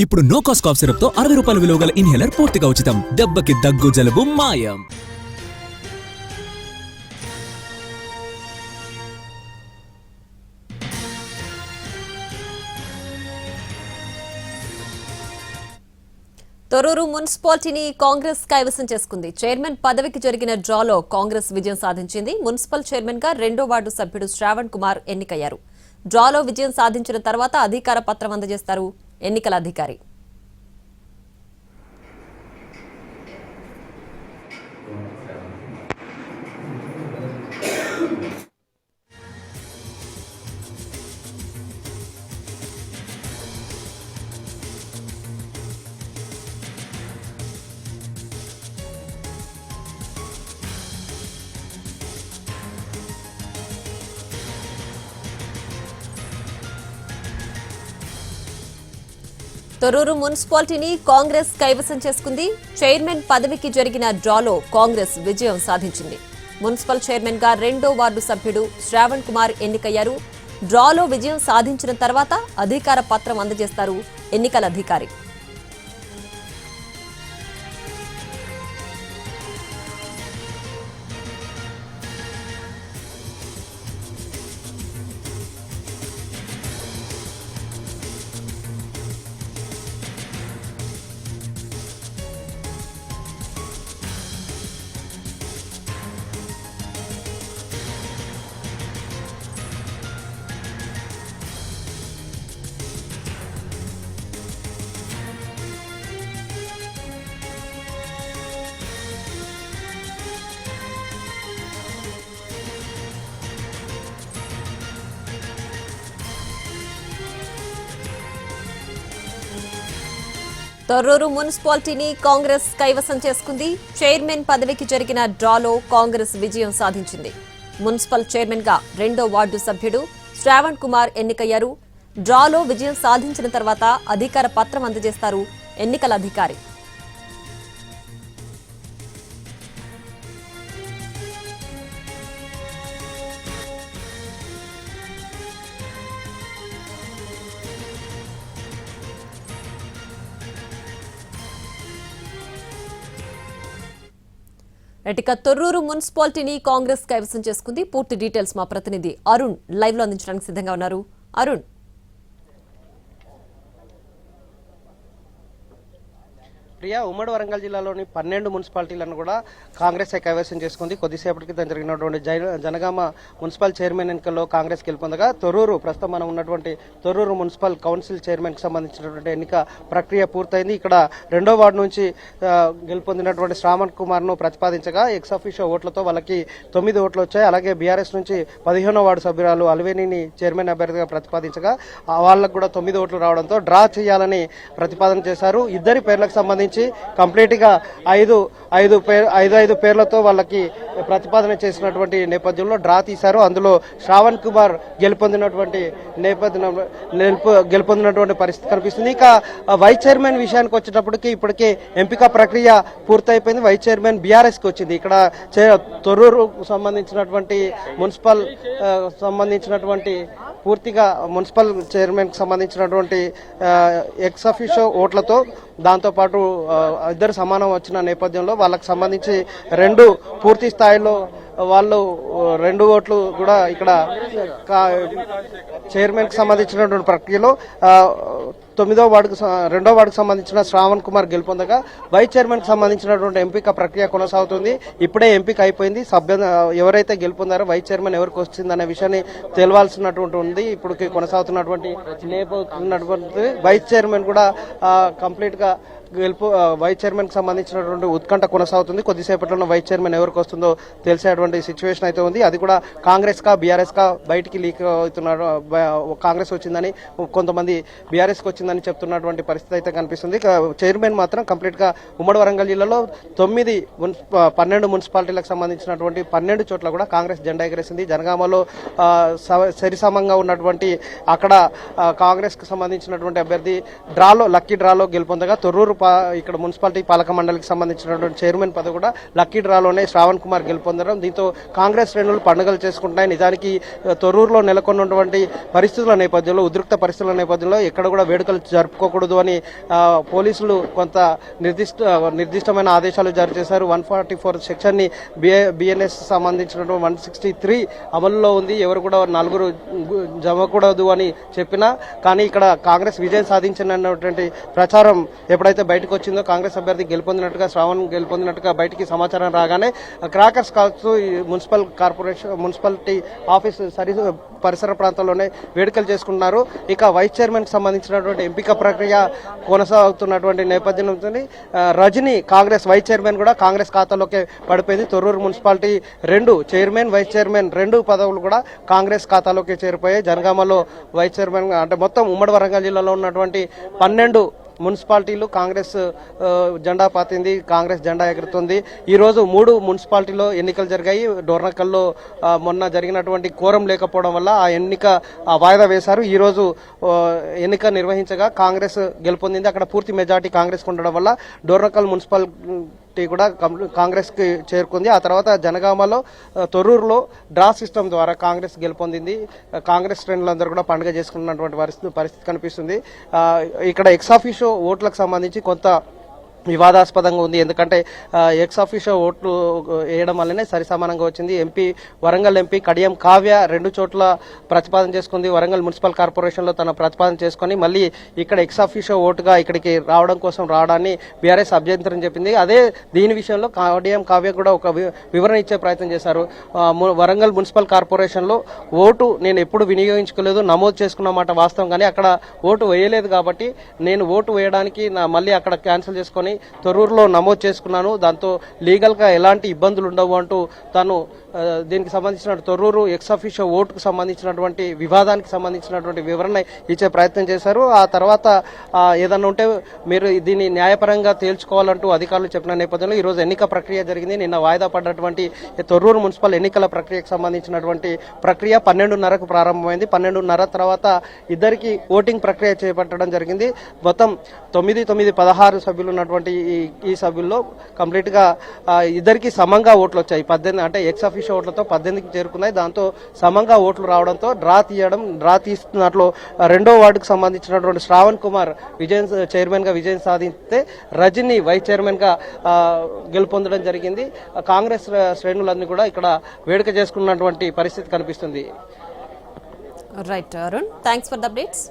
ఇప్పుడు no cost cough syrup తో 60 రూపాయల విలువ గల ఇన్హేలర్ పూర్తిగా ఉచితం. దెబ్బకి దగ్గు జలుబు మాయం. తొర్రూరు మున్సిపాలిటీని కాంగ్రెస్ కైవసం చేసుకుంది. చైర్మన్ పదవికి జరిగిన డ్రాలో కాంగ్రెస్ విజయం సాధించింది. మున్సిపల్ చైర్మన్ గా 2వ వార్డు సభ్యుడు శ్రావణ్ కుమార్ ఎన్నికయ్యారు. డ్రాలో విజయం సాధించిన తర్వాత అధికార పత్రం అందజేస్తారు ఎన్నికల అధికారి. తొర్రూరు మున్సిపాలిటీని కాంగ్రెస్ కైవసం చేసుకుంది. చైర్మన్ పదవికి జరిగిన డ్రాలో కాంగ్రెస్ విజయం సాధించింది. మున్సిపల్ చైర్మన్ గా 2వ వార్డు సభ్యుడు శ్రావణ్ కుమార్ ఎన్నికయ్యారు. డ్రాలో విజయం సాధించిన తర్వాత అధికార పత్రం అందజేస్తారు ఎన్నికల అధికారి. తొర్రూరు మున్సిపాలిటీని కాంగ్రెస్ కైవసం చేసుకుంది. చైర్మన్ పదవికి జరిగిన డ్రాలో కాంగ్రెస్ విజయం సాధించింది. మున్సిపల్ చైర్మన్ గా 2వ వార్డు సభ్యుడు శ్రావణ్ కుమార్ ఎన్నికయ్యారు. డ్రాలో విజయం సాధించిన తర్వాత అధికార పత్రం అందజేస్తారు ఎన్నికల అధికారి. ఇక తొర్రూరు మున్సిపాలిటీని కాంగ్రెస్ కైవసం చేసుకుంది. పూర్తి డీటెయిల్స్ మా ప్రతినిధి అరుణ్ లైవ్ లో అందించడానికి సిద్ధంగా ఉన్నారు. అరుణ్, ప్రియా, ఉమ్మడి వరంగల్ జిల్లాలోని 12 మున్సిపాలిటీలను కూడా కాంగ్రెస్ కైవసం చేసుకుంది. కొద్దిసేపటి క్రితం జరిగినటువంటి జనగామ మున్సిపల్ చైర్మన్ ఎన్నికల్లో కాంగ్రెస్ గెలుపొందగా ప్రస్తుతం మనం ఉన్నటువంటి తొర్రూరు మున్సిపల్ కౌన్సిల్ చైర్మన్ కి సంబంధించినటువంటి ఎన్నిక ప్రక్రియ పూర్తయింది. ఇక్కడ 2వ వార్డు నుంచి గెలుపొందినటువంటి శ్రావణ్ కుమార్ ను ప్రతిపాదించగా ఎక్స్ అఫీషియో ఓట్లతో వాళ్ళకి 9 ఓట్లు వచ్చాయి. అలాగే బీఆర్ఎస్ నుంచి 15వ వార్డు సభ్యురాలు అల్వేనిని చైర్మన్ అభ్యర్థిగా ప్రతిపాదించగా వాళ్ళకు కూడా 9 ఓట్లు రావడంతో డ్రా చేయాలని ప్రతిపాదన చేశారు. ఇద్దరి పేర్లకు సంబంధించి కంప్లీట్ గా ఐదు పేర్లతో వాళ్ళకి ప్రతిపాదన చేసినటువంటి నేపథ్యంలో డ్రా తీశారు. అందులో శ్రావణ్ కుమార్ గెలుపొందినటువంటి పరిస్థితి కనిపిస్తుంది. ఇక వైస్ చైర్మన్ విషయానికి వచ్చేటప్పటికి ఇప్పటికే ఎంపిక ప్రక్రియ పూర్తయిపోయింది. వైస్ చైర్మన్ బీఆర్ఎస్ కి వచ్చింది. ఇక్కడ తొర్రూరు సంబంధించినటువంటి పూర్తిగా మున్సిపల్ చైర్మన్ కి సంబంధించినటువంటి ఎక్స్ అఫీషియో ఓట్లతో దాంతోపాటు ఇద్దరు సమానం వచ్చిన నేపథ్యంలో వాళ్ళకి సంబంధించి 2 పూర్తి స్థాయిలో వాళ్ళు 2 ఓట్లు కూడా ఇక్కడ చైర్మన్ కి సంబంధించినటువంటి ప్రక్రియలో 2వ వార్డుకు సంబంధించిన శ్రావణ్ కుమార్ గెలుపొందగా వైస్ చైర్మన్ కి సంబంధించినటువంటి ఎంపిక ప్రక్రియ కొనసాగుతుంది. ఇప్పుడే ఎంపిక అయిపోయింది. ఎవరైతే గెలుపొందారో వైస్ చైర్మన్ ఎవరికి వచ్చిందనే విషయాన్ని తెలవాల్సినటువంటి ఉంది. ఇప్పుడు కొనసాగుతున్నటువంటి వైస్ చైర్మన్ కూడా కంప్లీట్ గా వైస్ చైర్మన్ కి సంబంధించినటువంటి ఉత్కంఠ కొనసాగుతుంది. కొద్దిసేపట్లో వైస్ చైర్మన్ ఎవరికి వస్తుందో తెలిసేటువంటి సిచ్యువేషన్ అయితే ఉంది. అది కూడా కాంగ్రెస్ కా బీఆర్ఎస్ కా బయటికి లీక్ అవుతున్నారు. కాంగ్రెస్ వచ్చిందని, కొంతమంది బీఆర్ఎస్ కి వచ్చిందని చెప్తున్నటువంటి పరిస్థితి అయితే కనిపిస్తుంది. చైర్మన్ మాత్రం కంప్లీట్ గా ఉమ్మడి వరంగల్ జిల్లాలో 12 మున్సిపాలిటీలకు సంబంధించినటువంటి 12 చోట్ల కూడా కాంగ్రెస్ జెండా ఎగరేసింది. జనగామలో సరిసమంగా ఉన్నటువంటి అక్కడ కాంగ్రెస్ కి సంబంధించినటువంటి అభ్యర్థి లక్కీ డ్రాలో గెలుపొందగా తొర్రూరు ఇక్కడ మున్సిపాలిటీ పాలక మండలికి సంబంధించినటువంటి చైర్మన్ పదవి కూడా లక్కీ డ్రాలోనే శ్రావణ్ కుమార్ గెలుపొందడం, దీంతో కాంగ్రెస్ శ్రేణులు పండుగలు చేసుకుంటున్నాయి. నిజానికి తొర్రూరులో నెలకొన్నటువంటి పరిస్థితుల నేపథ్యంలో, ఉద్రిక్త పరిస్థితుల నేపథ్యంలో ఎక్కడ కూడా వేడుకలు జరుపుకోకూడదు అని పోలీసులు కొంత నిర్దిష్టమైన ఆదేశాలు జారీ చేశారు. 144 సెక్షన్ ని బిఎన్ఎస్ సంబంధించినటువంటి 163 అమలులో ఉంది. ఎవరు కూడా నలుగురు జమకూడదు అని చెప్పినా కానీ ఇక్కడ కాంగ్రెస్ విజయం సాధించినటువంటి ప్రచారం ఎప్పుడైతే బయటకు వచ్చిందో, కాంగ్రెస్ అభ్యర్థి గెలుపొందినట్టుగా, శ్రావణ్ గెలుపొందినట్టుగా బయటికి సమాచారం రాగానే క్రాకర్స్ కాల్స్తూ మున్సిపాలిటీ ఆఫీస్ పరిసర ప్రాంతాల్లోనే వేడుకలు చేసుకున్నారు. ఇక వైస్ చైర్మన్ కి సంబంధించినటువంటి ఎంపిక ప్రక్రియ కొనసాగుతున్నటువంటి నేపథ్యం ఉంటుంది. రజని కాంగ్రెస్ వైస్ చైర్మన్ కూడా కాంగ్రెస్ ఖాతాలోకి పడిపోయింది. Thorrur municipality 2 chairman, vice chairman 2 పదవులు కూడా కాంగ్రెస్ ఖాతాలోకి చేరిపోయాయి. జనగామలో వైస్ చైర్మన్ అంటే మొత్తం ఉమ్మడి వరంగల్ జిల్లాలో ఉన్నటువంటి 12 మున్సిపాలిటీలు కాంగ్రెస్ జెండా పాతింది, కాంగ్రెస్ జెండా ఎగురుతుంది. ఈరోజు 3 మున్సిపాలిటీలో ఎన్నికలు జరిగాయి. డోర్నకల్లో మొన్న జరిగినటువంటి కోరం లేకపోవడం వల్ల ఆ ఎన్నిక వాయిదా వేశారు. ఈరోజు ఎన్నిక నిర్వహించగా కాంగ్రెస్ గెలుపొందింది. అక్కడ పూర్తి మెజార్టీ కాంగ్రెస్ ఉండడం వల్ల డోర్నకల్ మున్సిపాలిటీ కూడా కాంగ్రెస్ కి చేరుకుంది. ఆ తర్వాత జనగామలో, తొర్రూరులో డ్రా సిస్టమ్ ద్వారా కాంగ్రెస్ గెలుపొందింది. కాంగ్రెస్ శ్రేణులందరూ కూడా పండుగ చేసుకున్నటువంటి పరిస్థితి కనిపిస్తుంది. ఇక్కడ ఎక్సాఫిషో ఓట్లకు సంబంధించి కొంత వివాదాస్పదంగా ఉంది. ఎందుకంటే ఎక్స్ ఆఫీషియో ఓట్లు వేయడం వల్లనే సరిసమానంగా వచ్చింది. వరంగల్ ఎంపీ కడియం కావ్య 2 చోట్ల ప్రతిపాదన చేసుకుంది. వరంగల్ మున్సిపల్ కార్పొరేషన్లో తన ప్రతిపాదన చేసుకుని మళ్ళీ ఇక్కడ ఎక్స్ ఆఫీషియో ఓటుగా ఇక్కడికి రావడాన్ని బీఆర్ఎస్ అభ్యంతరం చెప్పింది. అదే దీని విషయంలో కడియం కావ్య కూడా ఒక వివరణ ఇచ్చే ప్రయత్నం చేశారు. వరంగల్ మున్సిపల్ కార్పొరేషన్లో ఓటు నేను ఎప్పుడు వినియోగించుకోలేదు, నమోదు చేసుకున్నమాట వాస్తవం, కానీ అక్కడ ఓటు వేయలేదు కాబట్టి నేను ఓటు వేయడానికి మళ్ళీ అక్కడ క్యాన్సిల్ చేసుకొని తొర్రూరులో నమోదు చేసుకున్నాను. దాంతో లీగల్ గా ఎలాంటి ఇబ్బందులు ఉండవు అంటూ తాను దీనికి సంబంధించిన తొర్రూరు ఎక్స్ ఆఫీషియో ఓటుకు సంబంధించినటువంటి వివాదానికి సంబంధించినటువంటి వివరణ ఇచ్చే ప్రయత్నం చేశారు. ఆ తర్వాత ఏదన్నా ఉంటే మీరు దీన్ని న్యాయపరంగా తేల్చుకోవాలంటూ అధికారులు చెప్పిన నేపథ్యంలో ఈరోజు ఎన్నిక ప్రక్రియ జరిగింది. నిన్న వాయిదా పడ్డటువంటి తొర్రూరు మున్సిపల్ ఎన్నికల ప్రక్రియకు సంబంధించినటువంటి ప్రక్రియ 12:30కు ప్రారంభమైంది. 12:30 తర్వాత ఇద్దరికి ఓటింగ్ ప్రక్రియ చేపట్టడం జరిగింది. మొత్తం 9-16 సభ్యులు ఉన్నటువంటి ఈ సభ్యుల్లో కంప్లీట్ గా ఇద్దరికి సమంగా ఓట్లు వచ్చాయి. 18 అంటే ఎక్స్ ఆఫీషియో ఓట్లతో 18కి చేరుకున్నాయి. దాంతో సమంగా ఓట్లు రావడంతో డ్రా తీస్తున్నట్లు 2వ వార్డుకు సంబంధించినటువంటి శ్రావణ్ కుమార్ చైర్మన్ గా విజయం సాధిస్తే రజని వైస్ చైర్మన్ గా గెలుపొందడం జరిగింది. కాంగ్రెస్ శ్రేణులన్నీ కూడా ఇక్కడ వేడుక చేసుకున్నటువంటి పరిస్థితి కనిపిస్తుంది. Right Arun, thanks for the updates.